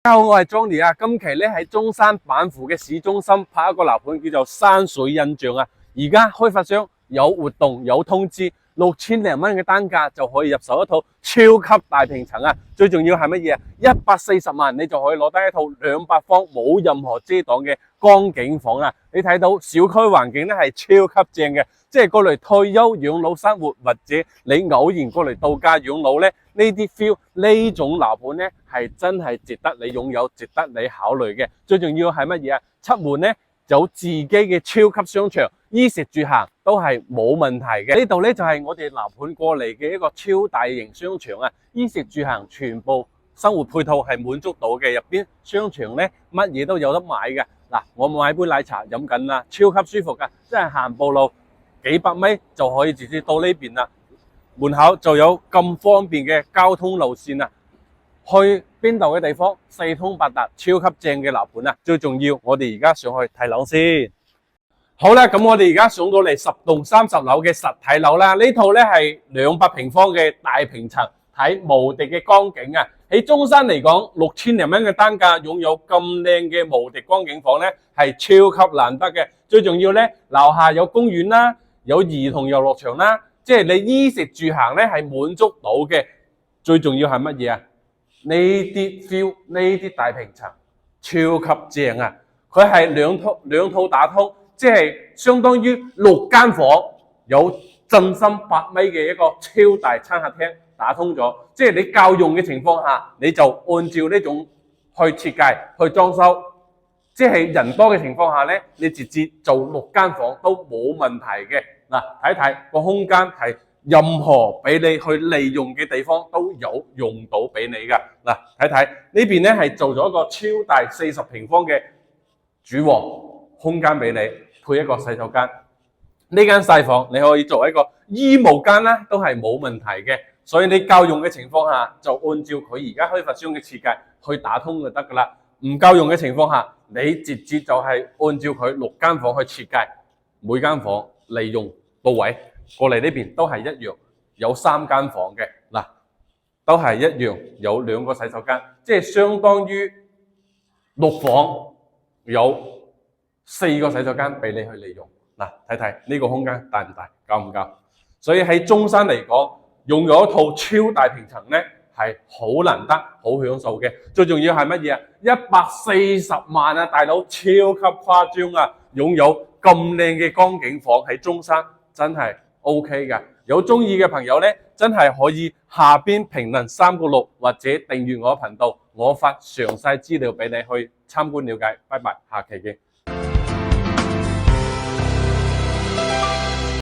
大家好，我係 Johnny 啊。今期咧喺中山板湖嘅市中心拍一個樓盤，叫做山水印象啊。而家開發商有活動有通知，6000零蚊嘅單價就可以入手一套超級大平層啊！最重要係乜嘢啊？140萬你就可以攞得一套200方冇任何遮擋嘅光景房啊！你睇到小區環境咧係超級正嘅，即係過嚟退休養老生活，或者你偶然過嚟度假養老咧，呢啲 feel 呢種樓盤咧係真係值得你擁有，值得你考慮嘅。最重要係乜嘢啊？出門咧有自己嘅超級商場，衣食住行都係冇問題嘅。呢度咧就係我哋樓盤過嚟嘅一個超大型商場啊！衣食住行全部生活配套係滿足到嘅，入邊商場咧乜嘢都有得買嘅。嗱，我買杯奶茶飲緊啦，超級舒服噶，即係行步路幾百米就可以直接到呢邊啦。門口就有咁方便嘅交通路線啊！去邊度嘅地方四通八達，超級正嘅樓盤啊！最重要，我哋而家上去睇樓先。好啦，咁我哋而家上到嚟10棟30樓嘅實體樓啦。呢套咧係200平方嘅大平層，睇無敵嘅光景啊！喺中山嚟講，6000零蚊嘅單價擁有咁靚嘅無敵光景房咧，係超級難得嘅。最重要咧，樓下有公園啦，有兒童遊樂場啦，即係你衣食住行咧係滿足到嘅。最重要係乜嘢啊？呢啲 feel， 呢啲大平層超級正啊！佢係兩套打通，即係相當於6間房，有進深8米嘅一個超大餐客廳打通咗。即係你夠用嘅情況下，你就按照呢種去設計去裝修。即係人多嘅情況下咧，你直接做6間房都冇問題嘅。嗱，睇睇個空間係任何俾你去利用嘅地方都有用到俾你噶。嗱，睇睇呢邊咧係做咗一個超大40平方嘅主臥空間俾你，配一個洗手間。呢間細房你可以做一個衣帽間啦，都係冇問題嘅。所以你夠用嘅情況下，就按照佢而家開發商嘅設計去打通就得噶啦。唔夠用嘅情況下，你直接就係按照佢6間房去設計，每間房利用到位。過嚟呢邊都係一樣，有3間房嘅，嗱，都係一樣有2個洗手間，即係相當於6房有4個洗手間俾你去利用。嗱，睇睇呢個空間大唔大，夠唔夠？所以喺中山嚟講，用咗一套超大平層咧，係好難得，好享受嘅。最重要係乜嘢啊？140萬啊，大佬，超級誇張啊！擁有咁靚嘅光景房喺中山，真係 OK 㗎。有中意嘅朋友咧，真係可以下邊評論3個6或者訂閱我頻道，我發詳細資料俾你去參觀了解。拜拜，下期見。